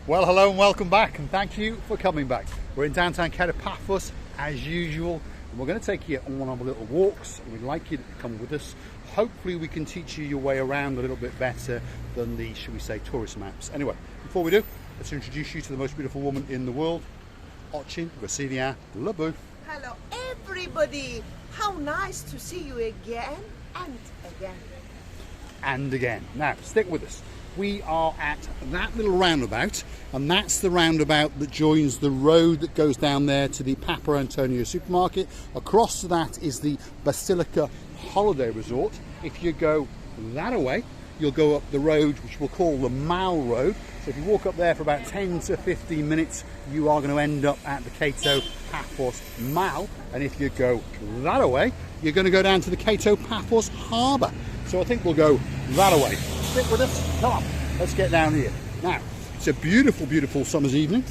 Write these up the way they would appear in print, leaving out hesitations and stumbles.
Well, hello and welcome back, and thank you for coming back. We're in downtown Paphos as usual, and we're going to take you on one of our little walks. We'd like you to come with us. Hopefully we can teach you your way around a little bit better than the, shall we say, tourist maps. Anyway, before we do, let's introduce you to the most beautiful woman in the world, Ochin Vasilia Labu. Hello everybody, how nice to see you again and again. And again. Now, stick with us. We are at that little roundabout, and that's the roundabout that joins the road that goes down there to the Papa Antonio supermarket. Across to that is the Basilica Holiday Resort. If you go that away, you'll go up the road which we'll call the Mall Road. So if you walk up there for about 10 to 15 minutes, you are going to end up at the Cato Paphos Mall. And if you go that away, you're going to go down to the Cato Paphos Harbour. So I think we'll go that away. Stick with us. Come on, let's get down here. Now, it's a beautiful, beautiful summer's evening.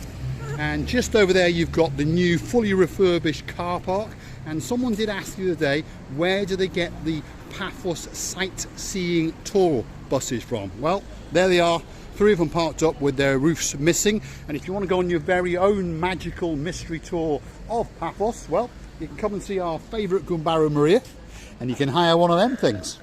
And just over there, you've got the new fully refurbished car park. And someone did ask the other day, where do they get the Paphos sightseeing tour buses from? Well, there they are. 3 of them parked up with their roofs missing. And if you want to go on your very own magical mystery tour of Paphos, well, you can come and see our favourite Gumbaru Maria, and you can hire one of them things.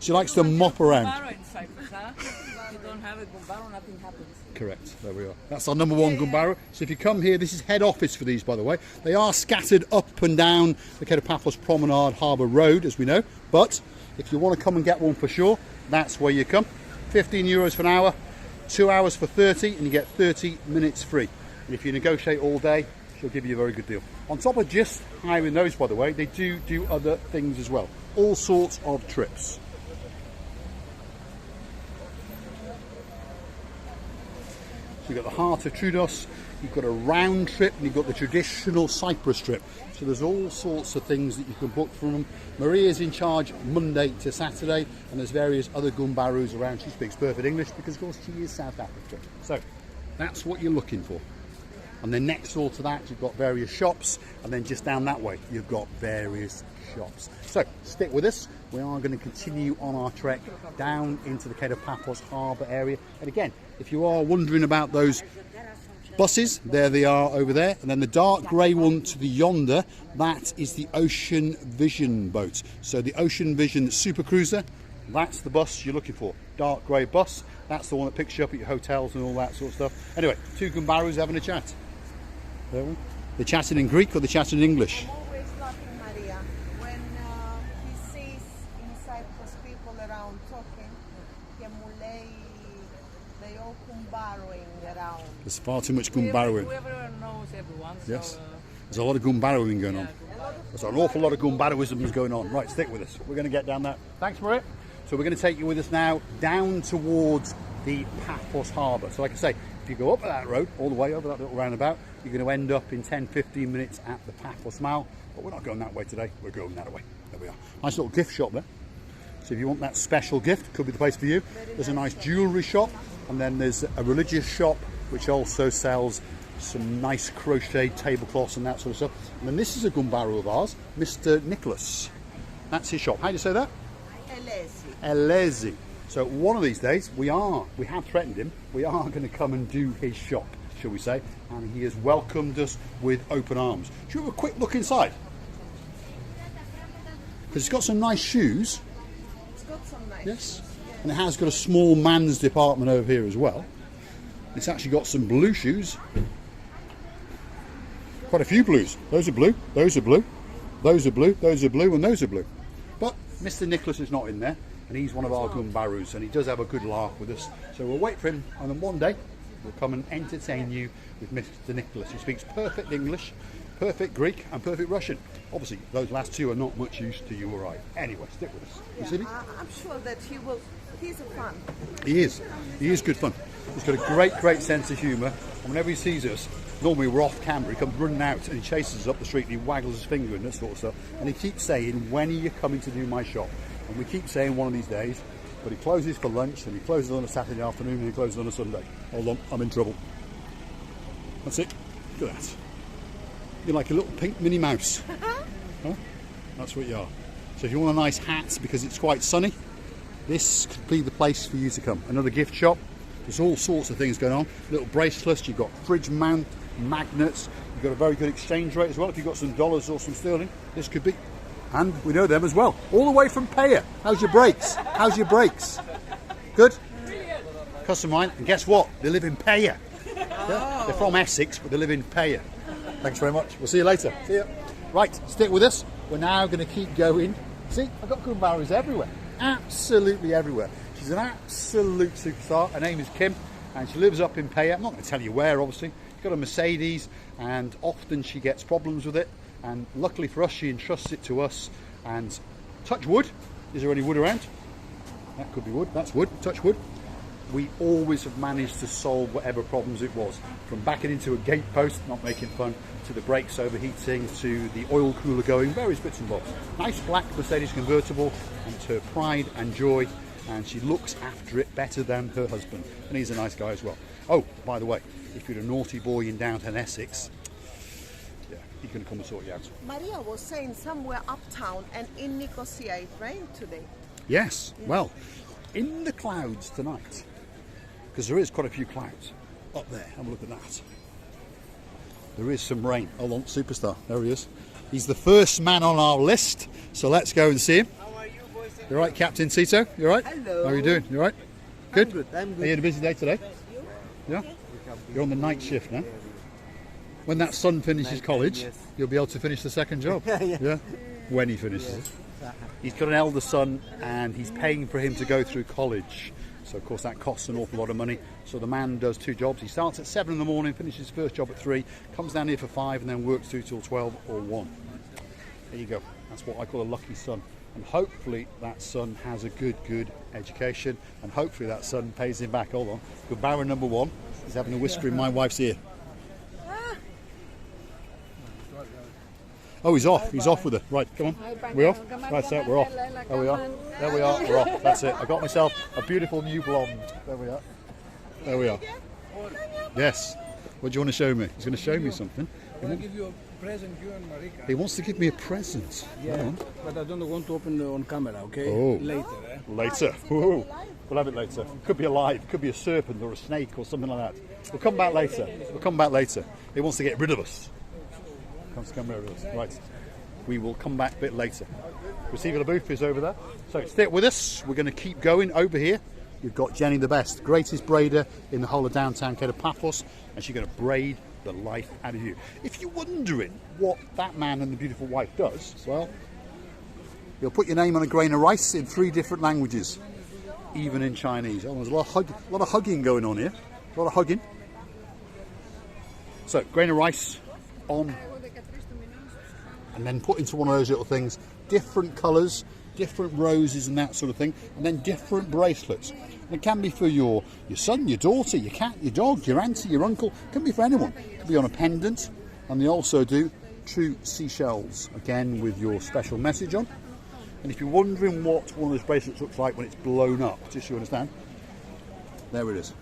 She likes to mop around. Gumbaru in Cyprus, huh? If you don't have a Gumbaru, nothing happens. Correct, there we are. That's our number one Gumbaru. So if you come here, this is head office for these, by the way. They are scattered up and down the Paphos Promenade Harbour Road, as we know. But if you want to come and get one for sure, that's where you come. €15 for an hour, 2 hours for 30, and you get 30 minutes free. And if you negotiate all day, she'll give you a very good deal. On top of just hiring those, by the way, they do other things as well. All sorts of trips. So you've got the heart of Trudos, you've got a round trip, and you've got the traditional Cyprus trip. So there's all sorts of things that you can book from them. Maria's in charge Monday to Saturday, and there's various other Gumbarus around. She speaks perfect English because, of course, she is South African. So that's what you're looking for. And then next door to that, you've got various shops, and then just down that way, you've got various shops. So stick with us. We are going to continue on our trek down into the Cato Paphos Harbour area. And again, if you are wondering about those buses, there they are over there. And then the dark grey one to the yonder, that is the Ocean Vision boat. So the Ocean Vision Super Cruiser, that's the bus you're looking for. Dark grey bus, that's the one that picks you up at your hotels and all that sort of stuff. Anyway, 2 Gumbarus having a chat. There we go. They're chatting in Greek or they're chatting in English? I'm always laughing, Maria, when he sees in Cyprus people around talking, και μου λέει, they all Gumbaruing around. There's far too much Gumbaruing. Whoever knows everyone. Yes. So, There's a lot of Gumbaruing going on. There's an awful lot of Gumbaruisms going on. Right, stick with us. We're going to get down that. Thanks, Maria. So we're going to take you with us now down towards the Paphos Harbour. So like I say, if you go up that road, all the way over that little roundabout, you're going to end up in 10-15 minutes at the Paphos Mall. But we're not going that way today, we're going that way. There we are. Nice little gift shop there. So if you want that special gift, could be the place for you. There's a nice jewellery shop, and then there's a religious shop which also sells some nice crochet tablecloths and that sort of stuff. And then this is a Gumbaru of ours, Mr. Nicholas. That's his shop. How do you say that? Elesi. Elesi. So one of these days, we have threatened him, we are going to come and do his shop, shall we say, and he has welcomed us with open arms. Should we have a quick look inside? Because it's got some nice shoes. It's got some nice Yes. And it has got a small man's department over here as well. It's actually got some blue shoes. Quite a few blues. Those are blue, those are blue, those are blue, those are blue, and those are blue. But Mr. Nicholas is not in there, and he's one of our Gumbarus, and he does have a good laugh with us. So we'll wait for him, and then one day we'll come and entertain you with Mr. Nicholas, who speaks perfect English, perfect Greek, and perfect Russian. Obviously, those last two are not much use to you or I. Anyway, stick with us. You see me? I'm sure that he will. He's a fun. He is. He is good fun. He's got a great sense of humour. And whenever he sees us, normally we're off camera, he comes running out and he chases us up the street and he waggles his finger and that sort of stuff. And he keeps saying, when are you coming to do my shop? And we keep saying one of these days, but he closes for lunch and he closes on a Saturday afternoon and he closes on a Sunday. Hold on, I'm in trouble. That's it. Look at that. You're like a little pink Minnie Mouse. Huh? That's what you are. So if you want a nice hat because it's quite sunny, this could be the place for you to come. Another gift shop. There's all sorts of things going on. Little bracelets, you've got fridge mount, magnets, you've got a very good exchange rate as well. If you've got some dollars or some sterling, this could be. And we know them as well. All the way from Paya. How's your brakes? How's your brakes? Good? Customer mine. And guess what? They live in Paya. Yeah? They're from Essex, but they live in Paya. Thanks very much. We'll see you later. See ya. Right, stick with us. We're now going to keep going. See, I've got Kumbaras everywhere. Absolutely everywhere. She's an absolute superstar. Her name is Kim, and she lives up in Paya. I'm not going to tell you where, obviously. She's got a Mercedes, and often she gets problems with it. And luckily for us, she entrusts it to us. And touch wood. Is there any wood around? That could be wood. That's wood. Touch wood. We always have managed to solve whatever problems it was. From backing into a gate post, not making fun, to the brakes overheating, to the oil cooler going, various bits and bobs. Nice black Mercedes convertible, and it's her pride and joy, and she looks after it better than her husband. And he's a nice guy as well. Oh, by the way, if you're a naughty boy in downtown Essex, yeah, he's going to come and sort you out. Maria was saying somewhere uptown and in Nicosia it rained today. Yes, well, in the clouds tonight, because there is quite a few clouds up there. Have a look at that. There is some rain. Hold on, superstar. There he is. He's the first man on our list, so let's go and see him. How are you, boys? You all right, Captain Tito? You all right? Hello. How are you doing? You all right? Good? I'm good. I'm good. Are you had a busy day today? Yeah? You're on the night shift now? When that son finishes college, yes. you'll be able to finish the second job. Yeah. When he finishes. He's got an elder son, and he's paying for him to go through college. So, of course, that costs an awful lot of money. So the man does two jobs. He starts at 7 in the morning, finishes his first job at 3, comes down here for 5, and then works through till 12 or 1. There you go. That's what I call a lucky son. And hopefully that son has a good education, and hopefully that son pays him back. Hold on. Good Baron number 1 is having a whisper in my wife's ear. Oh, he's off. He's off with her. Right, come on. We off? Right, so we're off. There we are. There we are. We're off. That's it. I got myself a beautiful new blonde. There we are. There we are. Yes. What do you want to show me? He's going to show me something. I want to give you a present, you and Marika. He wants to give me a present. Yeah, but I don't want to open it on camera, okay? Oh. Later, eh? Later. Ooh. We'll have it later. Could be alive. Could be a serpent or a snake or something like that. We'll come back later. We'll come back later. He wants to get rid of us. Comes to come rid of us. Right. We will come back a bit later. Receiver the booth is over there. So stick with us. We're going to keep going over here. We've got Jenny the Best, greatest braider in the whole of downtown Paphos, and she's going to braid the life out of you. If you're wondering what that man and the beautiful wife does, well, he'll put your name on a grain of rice in 3 different languages, even in Chinese. Oh, there's a lot of hugging going on here. A lot of hugging. So, grain of rice on, and then put into one of those little things, different colours, different roses and that sort of thing, and then different bracelets. And it can be for your son, your daughter, your cat, your dog, your auntie, your uncle. It can be for anyone. It can be on a pendant, and they also do true seashells, again with your special message on. And if you're wondering what one of those bracelets looks like when it's blown up, just so you understand, there it is.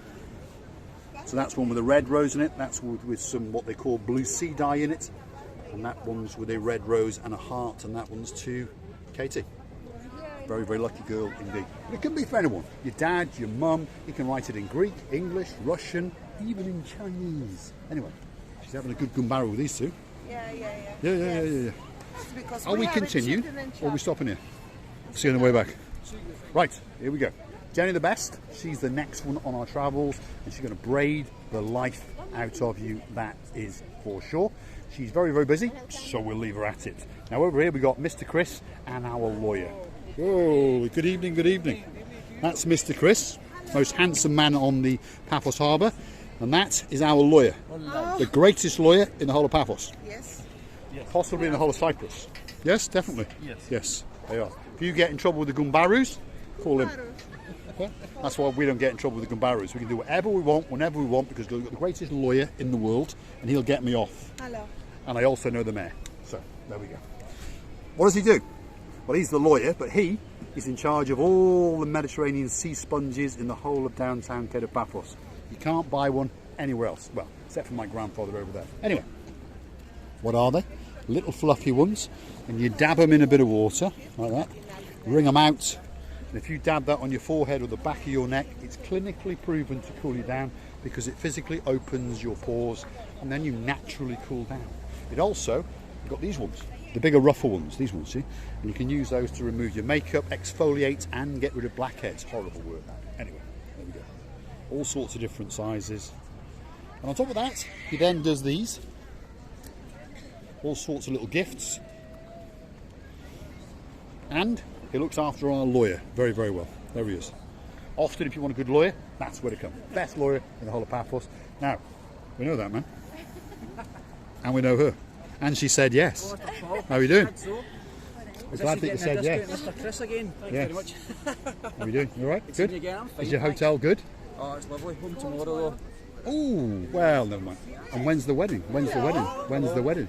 So that's one with a red rose in it, that's with some what they call blue sea dye in it, and that one's with a red rose and a heart, and that one's to Katie. Very, very lucky girl indeed. But it can be for anyone. Your dad, your mum. You can write it in Greek, English, Russian, even in Chinese. Anyway, she's having a good gumbaro with these two. Yeah. Yeah. It's because Are we have a continuing, chicken and or are we chop. stopping here? See you on the way back. Right, here we go. Jenny the Best. She's the next one on our travels, and she's going to braid the life out of you. That is for sure. She's very, very busy, so we'll leave her at it. Now over here we got Mr. Chris and our lawyer. Oh, good evening, good evening. That's Mr. Chris, most handsome man on the Paphos Harbour, and that is our lawyer, the greatest lawyer in the whole of Paphos. Yes. Possibly in the whole of Cyprus. Yes, definitely. Yes, they are. If you get in trouble with the Gumbarus, call him. Okay? That's why we don't get in trouble with the Gumbarus. We can do whatever we want, whenever we want, because we've got the greatest lawyer in the world, and he'll get me off. Hello. And I also know the mayor. So, there we go. What does he do? Well, he's the lawyer, but he is in charge of all the Mediterranean sea sponges in the whole of downtown Paphos. You can't buy one anywhere else. Well, except for my grandfather over there. Anyway, what are they? Little fluffy ones. And you dab them in a bit of water, like that. Wring them out. And if you dab that on your forehead or the back of your neck, it's clinically proven to cool you down because it physically opens your pores and then you naturally cool down. It also, you've got these ones, the bigger, rougher ones, these ones, see? And you can use those to remove your makeup, exfoliate, and get rid of blackheads. Horrible work. Anyway, there we go. All sorts of different sizes. And on top of that, he then does these. All sorts of little gifts. And he looks after our lawyer very, very well. There he is. Often, if you want a good lawyer, that's where to come. Best lawyer in the whole of Paphos. Now, we know that man. And we know her. And she said yes. How are you doing? I'm glad that you said yes. Mr. Chris again. Thank Yes. you very much. How are you doing? You all right? Good Good? seeing you again. I'm fine, Is your thanks. hotel good? Oh, it's lovely. Home tomorrow though. Oh, well, never mind. And when's the wedding? When's the wedding? When's the wedding?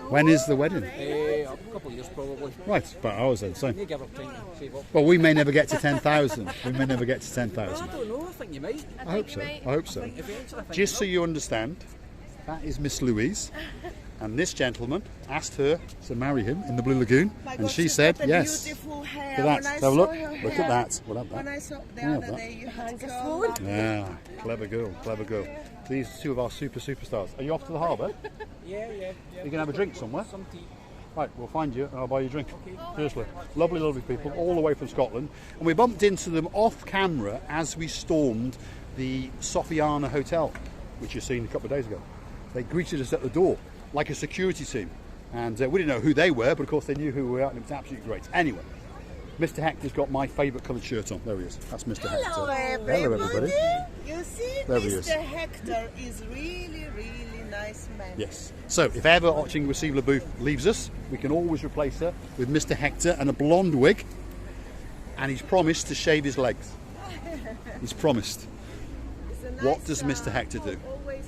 When is the wedding? A couple of years probably. Right, about ours then, same. You give her time to save up. Well, we may never get to 10,000. We may never get to 10,000. I don't know. I think you might. I hope so. I hope so. Eventually, I think Just so you understand, that is Miss Louise. And this gentleman asked her to marry him in the Blue Lagoon. My And God, she she's said got a yes. Beautiful hair. Look at that. When I Have a saw look. her Look hair, at that. We'll have When that. I saw the We'll have other that. day, you had to go. Yeah, clever girl, clever girl. These are two of our superstars. Are you off to the harbour? Yeah. You can have a drink somewhere? Some tea. Right, we'll find you and I'll buy you a drink. Seriously. Lovely, lovely people, all the way from Scotland. And we bumped into them off camera as we stormed the Sofiana Hotel, which you've seen a couple of days ago. They greeted us at the door like a security team. And we didn't know who they were, but of course they knew who we were, and it was absolutely great. Anyway, Mr. Hector's got my favourite coloured shirt on. There he is. That's Mr. Hello, Hector. everybody. Hello, everybody. You see, There he is. Mr. Hector is really, really nice man. Yes. So if ever Watching Receive LaBouffe leaves us, we can always replace her with Mr. Hector and a blonde wig. And he's promised to shave his legs. He's promised. He's a nice, What does Mr. Hector do? Always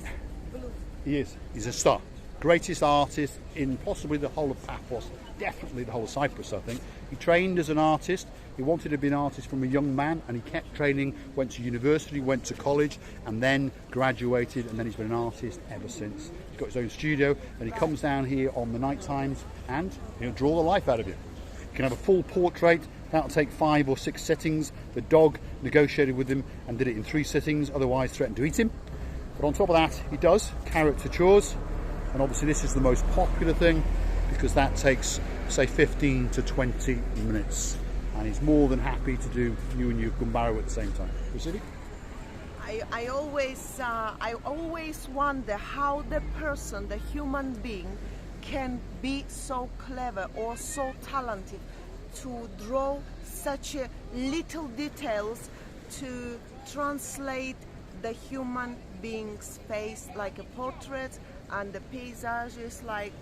blue. He is. He's a star. Greatest artist in possibly the whole of Paphos, definitely the whole of Cyprus, I think. He trained as an artist. He wanted to be an artist from a young man, and he kept training, went to university, went to college, and then graduated, and then he's been an artist ever since. He's got his own studio, and he comes down here on the night times, and he'll draw the life out of you. You can have a full portrait. That'll take 5 or 6 sittings. The dog negotiated with him and did it in 3 sittings, otherwise threatened to eat him. But on top of that, he does caricatures. And obviously this is the most popular thing because that takes, say, 15 to 20 minutes. And he's more than happy to do you and you Gumbaro at the same time. Proceeding? I always wonder how the person, the human being, can be so clever or so talented to draw such little details to translate the human being's face like a portrait and the paysages like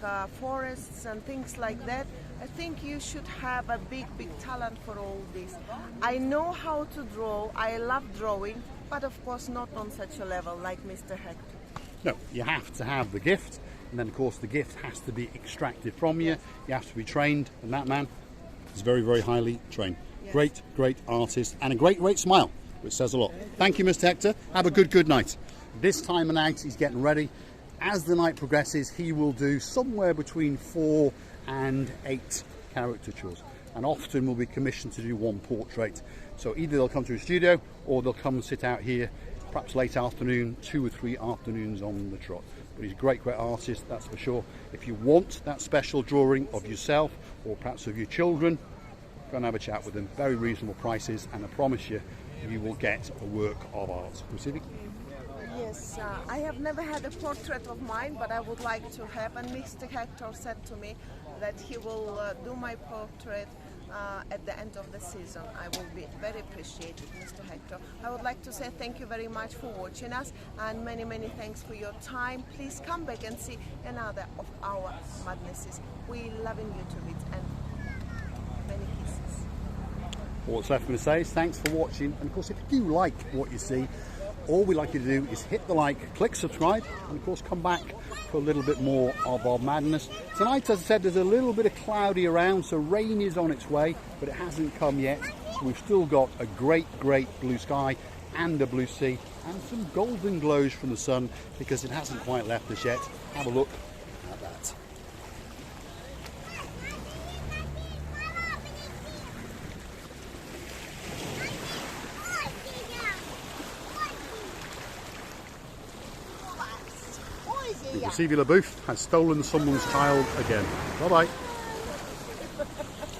forests and things like that. I think you should have a big talent for all this. I know how to draw, I love drawing, but of course not on such a level like Mr. Hector. No, you have to have the gift, and then of course the gift has to be extracted from you. You have to be trained, and that man is very, very highly trained. Yes. Great, great artist, and a great, great smile, which says a lot. Thank you, Mr. Hector. Have a good night. This time of night, he's getting ready. As the night progresses, he will do somewhere between 4 and 8 caricatures, and often will be commissioned to do one portrait. So either they'll come to his studio or they'll come and sit out here, perhaps late afternoon, 2 or 3 afternoons on the trot. But he's a great, great artist, that's for sure. If you want that special drawing of yourself or perhaps of your children, go and have a chat with them. Very reasonable prices, and I promise you, you will get a work of art. Receiving? Yes, I have never had a portrait of mine, but I would like to have. And Mr. Hector said to me that he will do my portrait at the end of the season. I will be very appreciated, Mr. Hector. I would like to say thank you very much for watching us, and many, many thanks for your time. Please come back and see another of our madnesses. We loving you to bits, and many kisses. All that's left for me to say is thanks for watching, and of course if you do like what you see, all we'd like you to do is hit the like, click subscribe, and of course come back for a little bit more of our madness. Tonight, as I said, there's a little bit of cloudy around, so rain is on its way, but it hasn't come yet. So we've still got a great, great blue sky and a blue sea, and some golden glows from the sun because it hasn't quite left us yet. Have a look at that. because Sylvie LaBouffe has stolen someone's child again. Bye bye.